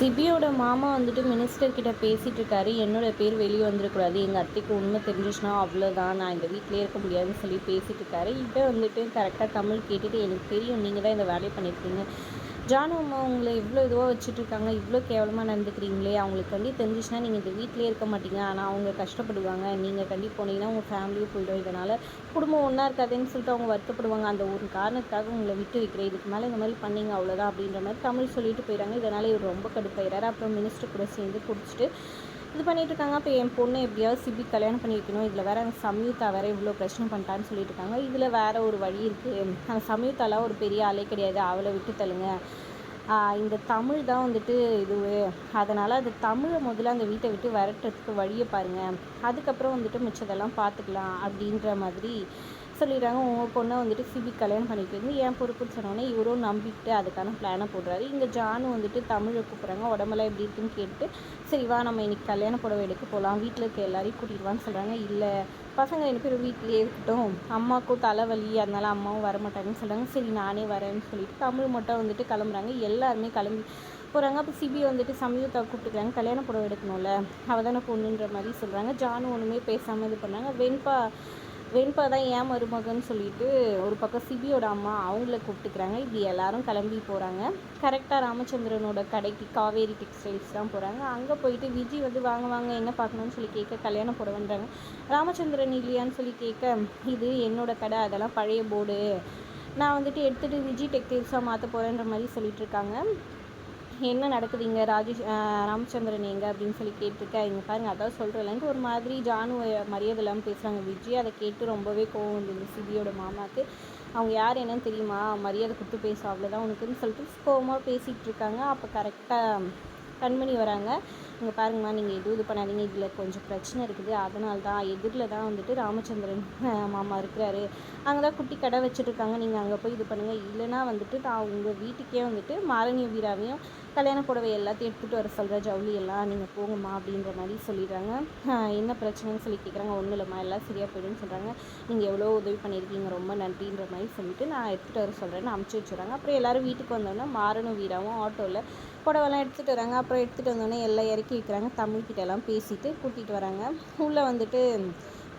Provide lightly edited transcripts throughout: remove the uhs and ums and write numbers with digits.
சிபியோட மாமா வந்துட்டு மினிஸ்டர் கிட்ட பேசிகிட்டு இருக்காரு. என்னோட பேர் வெளியே வந்துடக்கூடாது, எங்கள் அத்தைக்கு உண்மை தெரிஞ்சிச்சுன்னா அவ்வளோதான், நான் இந்த வீட்டிலே இருக்க முடியாதுன்னு சொல்லி பேசிகிட்டு இருக்காரு. இதை வந்துட்டு கரெக்டாக தமிழ் கேட்டுட்டு, எனக்கு தெரியும் நீங்கள் தான் இந்த வேலையை பண்ணியிருக்கீங்க, ஜானு அம்மா உங்களை இவ்வளோ இதுவாக வச்சுட்ருக்காங்க, இவ்வளோ கேவலமாக நடந்துக்கிறீங்களே, அவங்களுக்கு கண்டி தெரிஞ்சிச்சுன்னா நீங்கள் இந்த வீட்டிலே இருக்க மாட்டீங்க, ஆனால் அவங்க கஷ்டப்படுவாங்க, நீங்கள் கண்டி போனீங்கன்னா உங்கள் ஃபேமிலியும் போய்டும், இதனால் குடும்பம் ஒன்றா இருக்காதுன்னு சொல்லிட்டு அவங்க வருத்தப்படுவாங்க, அந்த ஒரு காரணத்துக்காக உங்களை விட்டு வைக்கிறேன், இதுக்கு மேலே இந்த மாதிரி பண்ணிங்க அவ்வளோதான் அப்படின்ற மாதிரி தமிழ் சொல்லிட்டு போயிடறாங்க. இதனால் இவர் ரொம்ப கடுப்பாயிறாரு. அப்புறம் மினிஸ்டர் கூட சேர்ந்து குடிச்சிட்டு இது பண்ணிட்டு இருக்காங்க. அப்போ என் பொண்ணு எப்படியாவது சிபி கல்யாணம் பண்ணி வைக்கணும், இதில் வேறு அந்த சம்யுக்தா வேறு இவ்வளோ பிரச்சனை பண்ணிட்டான்னு சொல்லிட்டு இருக்காங்க. இதில் வேறு ஒரு வழி இருக்குது, அந்த சம்யுக்தாலாம் ஒரு பெரிய ஆளே கிடையாது, அவளை விட்டு தள்ளுங்க, இந்த தமிழ் தான் வந்துட்டு இதுவே, அதனால் அந்த தமிழை முதல்ல அந்த வீட்டை விட்டு விரட்டுறதுக்கு வழியை பாருங்கள், அதுக்கப்புறம் வந்துட்டு மிச்சதெல்லாம் பார்த்துக்கலாம் அப்படின்ற மாதிரி சொல்லிடுறாங்க. உங்கள் பொண்ணை வந்துட்டு சிபி கல்யாணம் பண்ணிக்கிறது என் பொறுப்புன்னு சொன்னோன்னே இவரும் நம்பிக்கிட்டு அதுக்கான பிளானை போடுறாரு. இங்கே ஜானு வந்துட்டு தமிழை கூப்பிட்றாங்க. உடம்பெல்லாம் எப்படி இருக்குன்னு கேட்டு, சரி வா நம்ம இன்றைக்கி கல்யாண புடவை எடுக்க போகலாம், வீட்டில் இருக்க எல்லாரையும் கூட்டிகிட்டு சொல்கிறாங்க. இல்லை பசங்க 2 பேரும் வீட்டிலே இருக்கட்டும், அம்மாவுக்கும் தலைவலி, அதனால் அம்மாவும் வரமாட்டாங்கன்னு சொல்கிறாங்க. சரி நானே வரேன்னு சொல்லிட்டு தமிழ் மட்டும் வந்துட்டு கிளம்புறாங்க. எல்லாருமே கிளம்பி போகிறாங்க. அப்போ சிபி வந்துட்டு சம்யுக்தா கூப்பிட்டுக்கிறாங்க. கல்யாண புடவை எடுக்கணும்ல, அவள் தானே பொண்ணுன்ற மாதிரி சொல்கிறாங்க. ஜானு ஒன்றுமே பேசாமல் இது பண்ணாங்க. வெண்பா தான் ஏன் மருமகன்னு சொல்லிட்டு ஒரு பக்கம் சிபியோட அம்மா அவங்கள கூப்பிட்டுக்கிறாங்க. இப்படி எல்லாரும் கிளம்பி போகிறாங்க. கரெக்டாக ராமச்சந்திரனோட கடைக்கு காவேரி டெக்ஸ்டைல்ஸ் தான் போகிறாங்க. அங்கே போயிட்டு விஜய் வந்து வாங்க வாங்க என்ன பார்க்கணுன்னு சொல்லி கேட்க, கல்யாணம் போடுவேன்றாங்க. ராமச்சந்திரன் இல்லையான்னு சொல்லி கேட்க, இது என்னோட கடை, அதெல்லாம் பழைய போர்டு, நான் வந்துட்டு எடுத்துகிட்டு விஜய் டெக்ஸ்டைல்ஸாக மாற்ற போகிறேன்ற மாதிரி சொல்லிட்டு இருக்காங்க. என்ன நடக்குது இங்கே, ராமச்சந்திரன் எங்கே அப்படின்னு சொல்லி கேட்டிருக்கேன். இங்கே பாருங்கள் அதான் சொல்கிறேன்ட்டு ஒரு மாதிரி ஜானு மரியாதை இல்லாமல் பேசுகிறாங்க. விஜய் அதை கேட்டு ரொம்பவே கோவம் வந்தது சிபியோட மாமாவுக்கு. அவங்க யார் என்னன்னு தெரியுமா, மரியாதை கொடுத்து பேச அவ்வளோதான் உனக்குன்னு சொல்லிட்டு கோவமாக பேசிகிட்டு இருக்காங்க. அப்போ கரெக்டாக கண்மணி வராங்க. இங்கே பாருங்கம்மா நீங்கள் இது பண்ணாதீங்க, இதில் கொஞ்சம் பிரச்சனை இருக்குது, அதனால தான் எதிரில் தான் வந்துட்டு ராமச்சந்திரன் மாமா இருக்கிறாரு, அங்கே தான் குட்டி கடை வச்சுட்ருக்காங்க, நீங்கள் அங்கே போய் இது பண்ணுங்கள், இல்லைனா வந்துட்டு நான் உங்கள் வீட்டுக்கே வந்துட்டு மாரணிய வீராவையும் கல்யாண புடவை எல்லாத்தையும் எடுத்துகிட்டு வர சொல்கிற, ஜவுளி எல்லாம் நீங்கள் போங்கம்மா அப்படின்ற மாதிரி சொல்லிடுறாங்க. என்ன பிரச்சனைன்னு சொல்லி கேட்குறாங்க. ஒன்றும் இல்லைம்மா எல்லாம் சரியாக போய்டுன்னு சொல்கிறாங்க. நீங்கள் எவ்வளோ உதவி பண்ணியிருக்கீங்க, ரொம்ப நன்றின்ற மாதிரி சொல்லிவிட்டு நான் எடுத்துகிட்டு வர சொல்கிறேன்னு அமுச்சு வச்சுறாங்க. அப்புறம் எல்லோரும் வீட்டுக்கு வந்தோன்னா மாரணும் வீராவும் ஆட்டோவில் புடவெல்லாம் எடுத்துகிட்டு வராங்க. அப்புறம் எடுத்துகிட்டு வந்தோடனே எல்லாம் இறக்கி வைக்கிறாங்க. தமிழ்கிட்டலாம் பேசிவிட்டு கூட்டிகிட்டு வராங்க. உள்ளே வந்துட்டு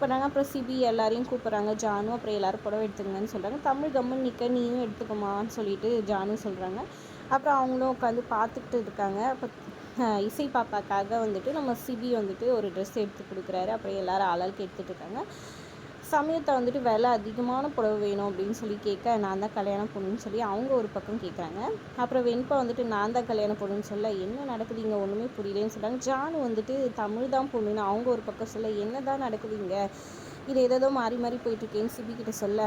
பண்ணாங்க. அப்புறம் சிபி எல்லாரையும் கூப்பிட்றாங்க. ஜானு அப்புறம் எல்லோரும் புடவை எடுத்துக்கங்கன்னு சொல்கிறாங்க. தமிழ் கம்முன்னு நிற்க, நீயும் எடுத்துக்கோமான்னு சொல்லிட்டு ஜானு சொல்கிறாங்க. அப்புறம் அவங்களும் உட்காந்து பார்த்துக்கிட்டு இருக்காங்க. அப்போ இசை பாப்பாக்காக வந்துட்டு நம்ம சிபி வந்துட்டு ஒரு ட்ரெஸ் எடுத்து கொடுக்குறாரு. அப்புறம் எல்லோரும் ஆளாளுக்கு எடுத்துகிட்டு இருக்காங்க. சமயத்தை வந்துட்டு விலை அதிகமான புடவை வேணும் அப்படின்னு சொல்லி கேட்க, நான் தான் கல்யாணம் பொண்ணுன்னு சொல்லி அவங்க ஒரு பக்கம் கேட்குறாங்க. அப்புறம் வெண்பா வந்துட்டு நான் தான் கல்யாணம் பொண்ணுன்னு சொல்ல, என்ன நடக்குது இங்கே ஒன்றுமே புரியலேன்னு சொல்கிறாங்க. ஜானு வந்துட்டு தமிழ் தான் பொண்ணுன்னு அவங்க ஒரு பக்கம் சொல்ல, என்ன தான் நடக்குது இங்கே, இது ஏதோ மாறி மாறி போயிட்டுருக்கேன்னு சிபி கிட்ட சொல்ல,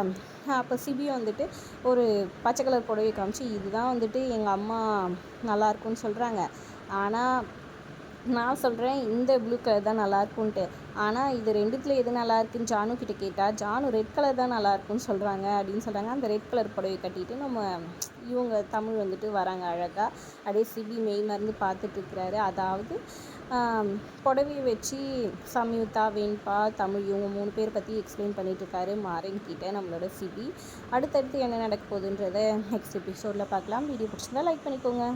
அப்போ சிபி வந்துட்டு ஒரு பச்சை கலர் புடவை காமிச்சு, இதுதான் வந்துட்டு எங்கள் அம்மா நல்லாயிருக்கும்னு சொல்கிறாங்க, ஆனால் நான் சொல்கிறேன் இந்த ப்ளூ கலர் தான் நல்லாயிருக்குன்ட்டு, ஆனால் இது ரெண்டுத்தில் எது நல்லாயிருக்குன்னு ஜானு கிட்ட கேட்டால், ஜானு ரெட் கலர் தான் நல்லாயிருக்குன்னு சொல்கிறாங்க அப்படின்னு சொல்கிறாங்க. அந்த ரெட் கலர் புடவை கட்டிட்டு நம்ம இவங்க தமிழ் வந்துட்டு வராங்க அழகாக. அப்படியே சிபி மெய் மருந்து பார்த்துட்ருக்கிறாரு. அதாவது புடவையை வச்சு சம்யுக்தா, வெண்பா, தமிழ் இவங்க 3 பேர் பற்றி எக்ஸ்பிளைன் பண்ணிகிட்ருக்காரு மாறன்கிட்ட நம்மளோட சிபி. அடுத்தடுத்து என்ன நடக்க போகுதுன்றதை நெக்ஸ்ட் எபிசோடில் பார்க்கலாம். வீடியோ பிடிச்சிருந்தா லைக் பண்ணிக்கோங்க.